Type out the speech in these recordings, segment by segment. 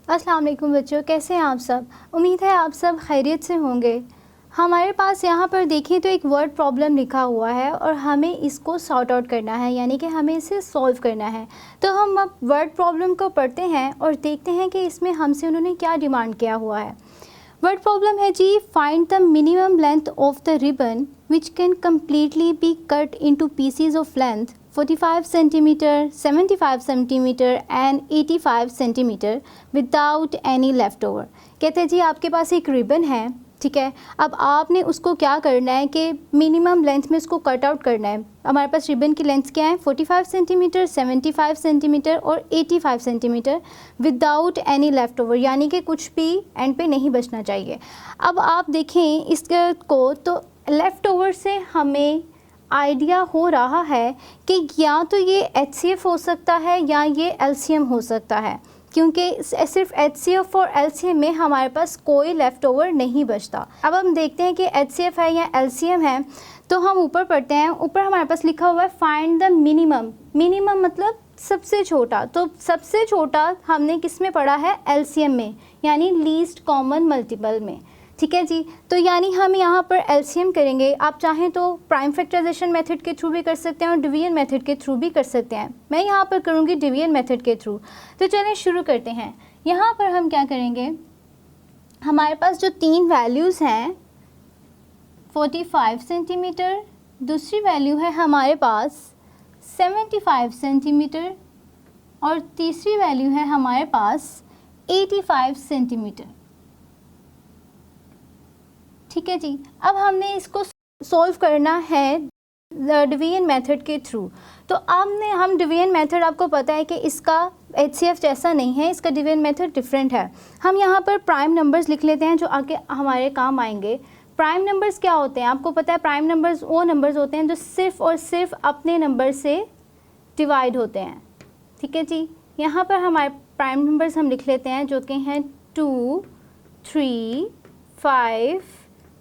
अस्सलाम वालेकुम बच्चों, कैसे हैं आप सब। उम्मीद है आप सब खैरियत से होंगे। हमारे पास यहाँ पर देखें तो एक वर्ड प्रॉब्लम लिखा हुआ है और हमें इसको सॉर्ट आउट करना है, यानी कि हमें इसे सॉल्व करना है। तो हम अब वर्ड प्रॉब्लम को पढ़ते हैं और देखते हैं कि इसमें हमसे उन्होंने क्या डिमांड किया हुआ है। वर्ड प्रॉब्लम है जी, find the minimum length of the ribbon which can completely be cut into pieces of length 45 centimetre, 75 centimetre and 85 centimetre without any left over. कहते हैं जी आपके पास एक रिबन है, ठीक है। अब आपने उसको क्या करना है कि मिनिमम लेंथ में उसको कट आउट करना है। हमारे पास रिबन की लेंथ क्या है, 45 सेंटीमीटर, 75 सेंटीमीटर और 85 centimetre without any left over, यानी कि कुछ भी एंड पे नहीं बचना चाहिए। अब आप देखें इसको तो लेफ़्ट ओवर से हमें आइडिया हो रहा है कि या तो ये HCF हो सकता है या ये LCM हो सकता है, क्योंकि सिर्फ HCF और LCM में हमारे पास कोई लेफ़्ट ओवर नहीं बचता। अब हम देखते हैं कि HCF है या LCM है, तो हम ऊपर पढ़ते हैं। ऊपर हमारे पास लिखा हुआ है फाइंड द मिनिमम। मिनिमम मतलब सबसे छोटा, तो सबसे छोटा हमने किस में पढ़ा है, LCM में, यानी लीस्ट कॉमन मल्टीपल में, ठीक है जी। तो यानी हम यहाँ पर LCM करेंगे। आप चाहें तो प्राइम फैक्टराइजेशन मेथड के थ्रू भी कर सकते हैं और डिवीजन मेथड के थ्रू भी कर सकते हैं। मैं यहाँ पर करूँगी डिवीजन मेथड के थ्रू। तो चलिए शुरू करते हैं। यहाँ पर हम क्या करेंगे, हमारे पास जो तीन वैल्यूज़ हैं, 45 सेंटीमीटर, दूसरी वैल्यू है हमारे पास 75 सेंटीमीटर और तीसरी वैल्यू है हमारे पास 85 सेंटीमीटर, ठीक है जी। अब हमने इसको सॉल्व करना है डिवीजन मेथड के थ्रू। तो हम डिवीजन मेथड, आपको पता है कि इसका HCF जैसा नहीं है, इसका डिवीजन मेथड डिफरेंट है। हम यहाँ पर प्राइम नंबर्स लिख लेते हैं जो आगे हमारे काम आएंगे। प्राइम नंबर्स क्या होते हैं, आपको पता है प्राइम नंबर्स वो नंबर्स होते हैं जो सिर्फ और सिर्फ अपने नंबर से डिवाइड होते हैं, ठीक है जी। यहाँ पर हमारे प्राइम नंबर्स हम लिख लेते हैं जो कि हैं 2, 3, 5,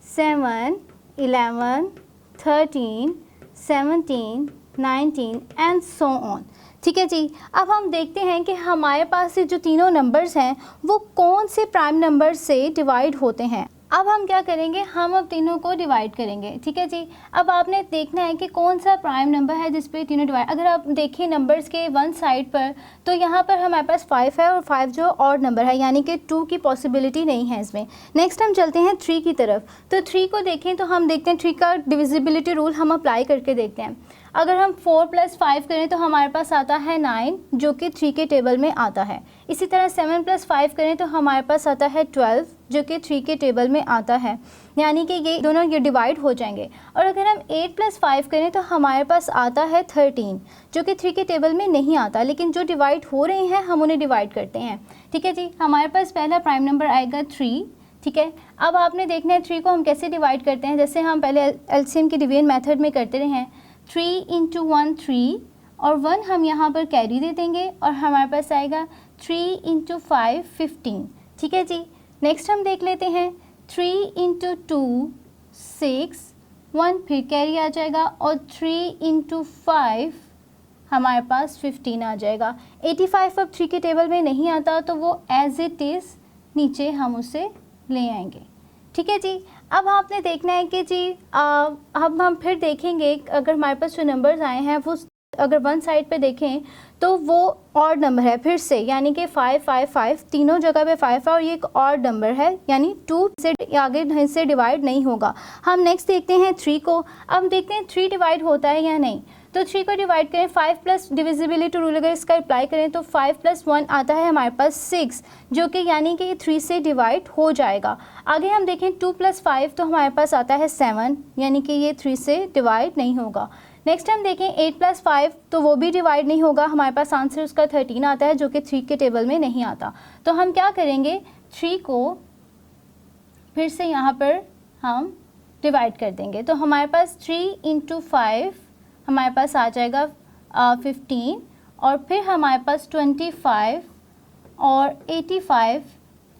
7, 11, 13, 17, 19 एंड सो ऑन, ठीक है जी। अब हम देखते हैं कि हमारे पास से जो तीनों नंबर्स हैं वो कौन से प्राइम नंबर से डिवाइड होते हैं। अब हम क्या करेंगे, हम अब तीनों को डिवाइड करेंगे, ठीक है जी। अब आपने देखना है कि कौन सा प्राइम नंबर है जिस पे तीनों डिवाइड। अगर आप देखिए नंबर्स के वन साइड पर, तो यहाँ पर हमारे पास 5 है और 5 जो ऑड नंबर है, यानी कि 2 की पॉसिबिलिटी नहीं है इसमें। नेक्स्ट हम चलते हैं 3 की तरफ। तो 3 को देखें तो हम देखते हैं 3 का डिविजिबिलिटी रूल हम अप्लाई करके देखते हैं। अगर हम 4 + 5 करें तो हमारे पास आता है 9, जो कि 3 के टेबल में आता है। इसी तरह 7 + 5 करें तो हमारे पास आता है 12, जो कि 3 के टेबल में आता है, यानी कि ये दोनों ये डिवाइड हो जाएंगे। और अगर हम 8 + 5 करें तो हमारे पास आता है 13, जो कि 3 के टेबल में नहीं आता, लेकिन जो डिवाइड हो रहे हैं हम उन्हें डिवाइड करते हैं, ठीक है जी। हमारे पास पहला प्राइम नंबर आएगा 3, ठीक है। अब आपने देखना है 3 को हम कैसे डिवाइड करते हैं, जैसे हम पहले LCM के डिवीजन मेथड में करते रहे हैं। 3 × 1 3 और 1 हम यहाँ पर कैरी दे देंगे और हमारे पास आएगा 3 × 5 15, ठीक है जी। नेक्स्ट हम देख लेते हैं 3 × 2 6, 1 फिर कैरी आ जाएगा और 3 × 5 हमारे पास 15 आ जाएगा। 85 अब 3 के टेबल में नहीं आता, तो वो एज इट इज़ नीचे हम उसे ले आएंगे, ठीक है जी। अब आपने देखना है कि जी अब हम फिर देखेंगे अगर हमारे पास जो नंबर्स आए हैं वो अगर वन साइड पे देखें तो वो ऑड नंबर है फिर से, यानी कि 5 5 5 तीनों जगह पे 5 है और ये एक ऑड नंबर है, यानी 2 से आगे से डिवाइड नहीं होगा। हम नेक्स्ट देखते हैं 3 को। अब देखते हैं 3 डिवाइड होता है या नहीं। तो 3 को डिवाइड करें, 5 प्लस डिविजिबिलिटी रूल अगर इसका अप्लाई करें तो 5 + 1 आता है हमारे पास 6, जो कि यानी कि 3 से डिवाइड हो जाएगा। आगे हम देखें 2 + 5 तो हमारे पास आता है 7, यानी कि ये 3 से डिवाइड नहीं होगा। नेक्स्ट हम देखें 8 + 5 तो वो भी डिवाइड नहीं होगा, हमारे पास आंसर उसका 13 आता है, जो कि 3 के टेबल में नहीं आता। तो हम क्या करेंगे, 3 को फिर से यहाँ पर हम डिवाइड कर देंगे। तो हमारे पास 3 × 5 हमारे पास आ जाएगा 15 और फिर हमारे पास 25 और 85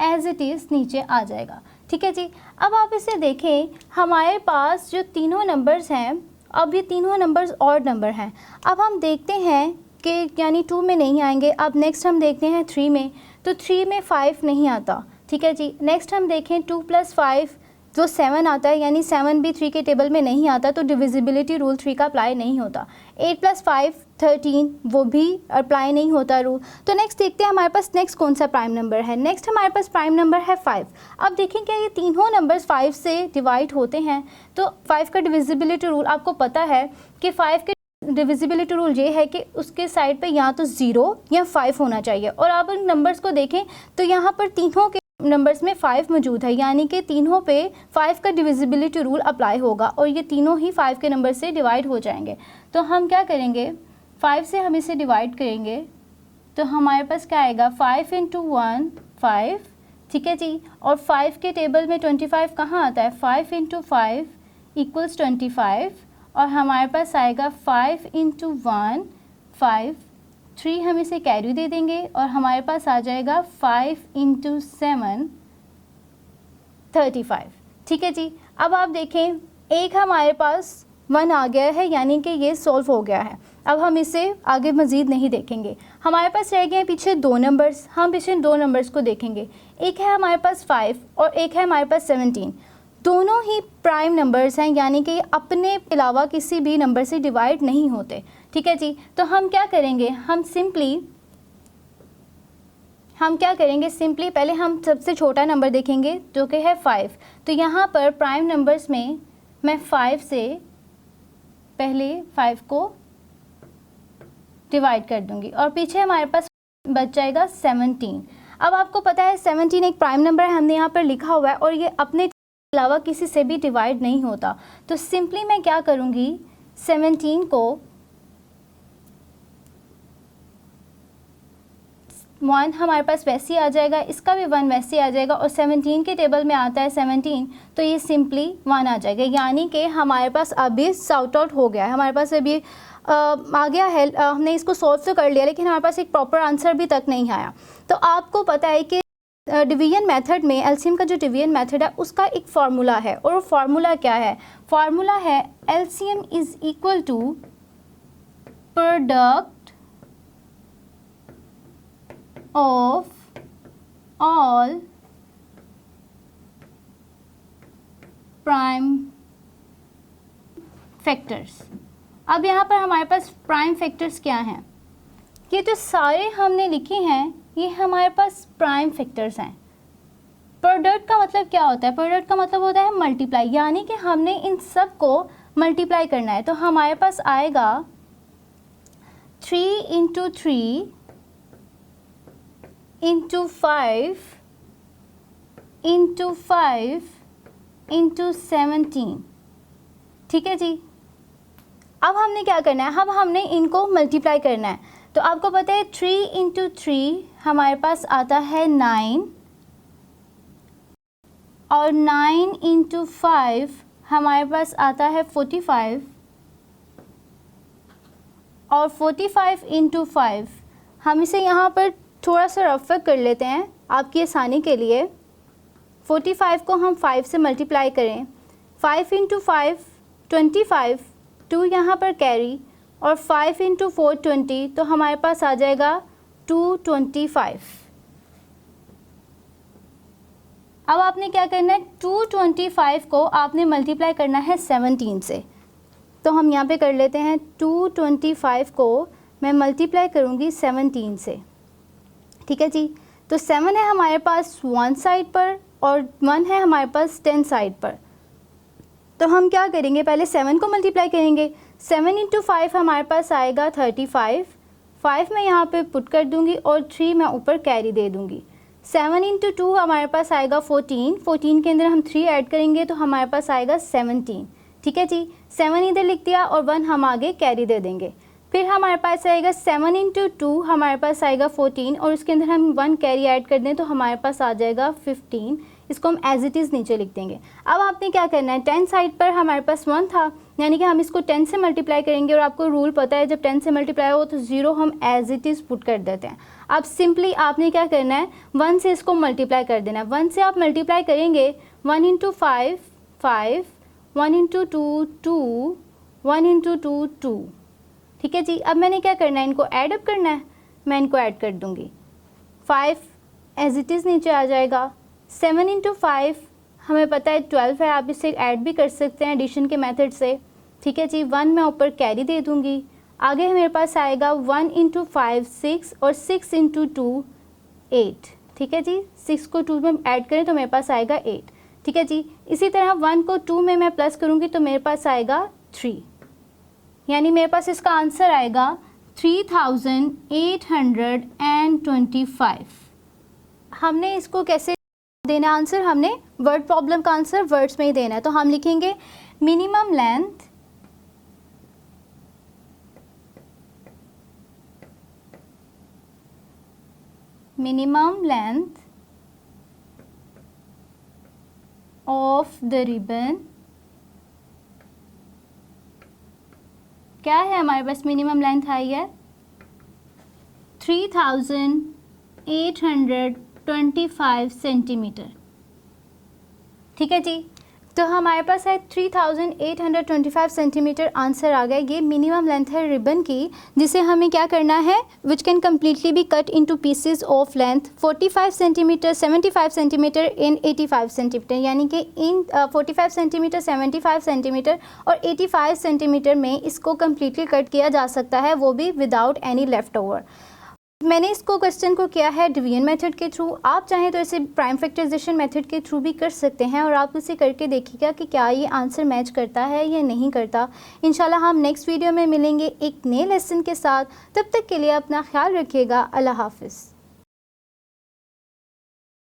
एज इट इज़ नीचे आ जाएगा, ठीक है जी। अब आप इसे देखें, हमारे पास जो तीनों नंबर्स हैं, अब ये तीनों नंबर्स ऑड नंबर हैं। अब हम देखते हैं कि यानी 2 में नहीं आएंगे। अब नेक्स्ट हम देखते हैं 3 में। तो 3 में 5 नहीं आता, ठीक है जी। नेक्स्ट हम देखें 2 + 5 जो 7 आता है, यानी 7 भी 3 के टेबल में नहीं आता, तो डिविजिबिलिटी रूल 3 का अप्लाई नहीं होता। 8 + 5 13, वो भी अप्लाई नहीं होता रूल। तो नेक्स्ट देखते हैं हमारे पास नेक्स्ट कौन सा प्राइम नंबर है। नेक्स्ट हमारे पास प्राइम नंबर है 5। अब देखें क्या ये तीनों नंबर्स 5 से डिवाइड होते हैं। तो 5 का डिविजिबिलिटी रूल आपको पता है कि 5 के डिविजिबिलिटी रूल ये है कि उसके साइड पे या तो 0 या 5 होना चाहिए। और आप इन नंबर्स को देखें तो यहाँ पर तीनों के नंबर्स में 5 मौजूद है, यानी कि तीनों पे 5 का डिविजिबिलिटी रूल अप्लाई होगा और ये तीनों ही 5 के नंबर से डिवाइड हो जाएंगे। तो हम क्या करेंगे, 5 से हम इसे डिवाइड करेंगे तो हमारे पास क्या आएगा, 5 × 1 5, ठीक है जी। और 5 के टेबल में 25 कहाँ आता है, 5 × 5 = 25, और हमारे पास आएगा 5 × 1 5, 3 हम इसे कैरी दे देंगे और हमारे पास आ जाएगा 5 × 7 35, ठीक है जी। अब आप देखें एक हमारे पास 1 आ गया है, यानी कि ये सॉल्व हो गया है। अब हम इसे आगे मज़ीद नहीं देखेंगे। हमारे पास रह गए हैं पीछे 2 नंबर्स, हम पीछे 2 नंबर्स को देखेंगे। एक है हमारे पास 5 और एक है हमारे पास 17। दोनों ही प्राइम नंबर्स हैं, यानी कि अपने अलावा किसी भी नंबर से डिवाइड नहीं होते, ठीक है जी। तो हम क्या करेंगे, हम क्या करेंगे सिंपली पहले हम सबसे छोटा नंबर देखेंगे जो कि है 5। तो यहाँ पर प्राइम नंबर्स में मैं 5 से पहले 5 को डिवाइड कर दूंगी और पीछे हमारे पास बच जाएगा 17। अब आपको पता है 17 एक प्राइम नंबर है, हमने यहाँ पर लिखा हुआ है और ये अपने अलावा किसी से भी डिवाइड नहीं होता। तो सिंपली मैं क्या करूँगी, 17 को 1 हमारे पास वैसे ही आ जाएगा, इसका भी 1 वैसे ही आ जाएगा और 17 के टेबल में आता है 17, तो ये सिंपली 1 आ जाएगा। यानी कि हमारे पास अभी सॉर्ट आउट हो गया है, हमारे पास अभी आ गया है। हमने इसको सॉल्व तो कर लिया लेकिन हमारे पास एक प्रॉपर आंसर भी तक नहीं आया। तो आपको पता है कि डिवीजन मेथड में एलसीएम का जो डिवीजन मेथड है उसका एक फार्मूला है, और वो फार्मूला क्या है, फार्मूला है LCM = product of all prime factors. अब यहाँ पर हमारे पास प्राइम फैक्टर्स क्या हैं, ये जो सारे हमने लिखे हैं ये हमारे पास प्राइम फैक्टर्स हैं। प्रोडक्ट का मतलब क्या होता है, प्रोडक्ट का मतलब होता है मल्टीप्लाई, यानी कि हमने इन सब को मल्टीप्लाई करना है। तो हमारे पास आएगा 3 × 3 × 5 × 5 × 17, ठीक है जी। अब हमने क्या करना है, अब हमने इनको मल्टीप्लाई करना है। तो आपको पता है 3 × 3 हमारे पास आता है 9, और 9 × 5 हमारे पास आता है 45, और 45 × 5 हम इसे यहाँ पर थोड़ा सा रफ कर लेते हैं आपकी आसानी के लिए। 45 को हम 5 से मल्टीप्लाई करें, 5 × 5 25, 2 यहाँ पर कैरी, और 5 × 4 20, तो हमारे पास आ जाएगा 225। अब आपने क्या करना है, 225 को आपने मल्टीप्लाई करना है 17 से। तो हम यहाँ पे कर लेते हैं, 225 को मैं मल्टीप्लाई करूँगी 17 से, ठीक है जी। तो 7 है हमारे पास 1 साइड पर और 1 है हमारे पास 10 साइड पर। तो हम क्या करेंगे, पहले 7 को मल्टीप्लाई करेंगे। 7 × 5 हमारे पास आएगा 35, 5 मैं यहाँ पे पुट कर दूँगी और 3 मैं ऊपर कैरी दे दूँगी। 7 × 2 हमारे पास आएगा 14, 14 के अंदर हम 3 ऐड करेंगे तो हमारे पास आएगा 17, ठीक है जी। 7 इधर लिख दिया और 1 हम आगे कैरी दे देंगे। फिर हमारे पास आएगा 7 × 2 हमारे पास आएगा 14, और उसके अंदर हम 1 कैरी ऐड कर दें तो हमारे पास आ जाएगा 15। इसको हम एज इट इज़ नीचे लिख देंगे। अब आपने क्या करना है, 10 साइड पर हमारे पास 1 था, यानी कि हम इसको 10 से मल्टीप्लाई करेंगे, और आपको रूल पता है जब 10 से मल्टीप्लाई हो तो 0 हम एज इट इज़ पुट कर देते हैं। अब सिंपली आपने क्या करना है, 1 से इसको मल्टीप्लाई कर देना है। 1 से आप मल्टीप्लाई करेंगे, 1 × 5 5, 1 × 2 2, 1 × 2 2, ठीक है जी। अब मैंने क्या करना है, इनको ऐड अप करना है, मैं इनको ऐड कर दूँगी। 5 एज इट इज़ नीचे आ जाएगा। 7 इंटू 5 हमें पता है 12 है, आप इसे ऐड भी कर सकते हैं एडिशन के मेथड से, ठीक है जी। 1 मैं ऊपर कैरी दे दूँगी। आगे मेरे पास आएगा 1 इंटू 5 6 और 6 इंटू 2 8, ठीक है जी। 6 को 2 में ऐड करें तो मेरे पास आएगा 8, ठीक है जी। इसी तरह 1 को 2 में मैं प्लस करूँगी तो मेरे पास आएगा 3, यानी मेरे पास इसका आंसर आएगा 3825। हमने इसको कैसे देना आंसर, हमने वर्ड प्रॉब्लम का आंसर वर्ड्स में ही देना है। तो हम लिखेंगे minimum length of the ribbon, क्या है हमारे पास मिनिमम लेंथ आई है 3825 सेंटीमीटर, ठीक है जी। तो हमारे पास है 3825 सेंटीमीटर आंसर आ गया। ये मिनिमम लेंथ है रिबन की, जिसे हमें क्या करना है, which can completely be cut into pieces of length 45 centimetre, 75 centimeter in 85 centimeter, यानी कि इन 45 सेंटीमीटर, 75 सेंटीमीटर और 85 सेंटीमीटर में इसको कम्प्लीटली कट किया जा सकता है, वो भी विदाउट एनी लेफ्ट ओवर। मैंने इसको क्वेश्चन को किया है डिवीजन मेथड के थ्रू। आप चाहें तो इसे प्राइम फैक्टराइजेशन मेथड के थ्रू भी कर सकते हैं और आप इसे करके देखिएगा कि क्या ये आंसर मैच करता है या नहीं करता। इंशाल्लाह हम नेक्स्ट वीडियो में मिलेंगे एक नए लेसन के साथ। तब तक के लिए अपना ख्याल रखिएगा। अल्लाह हाफ़िज़।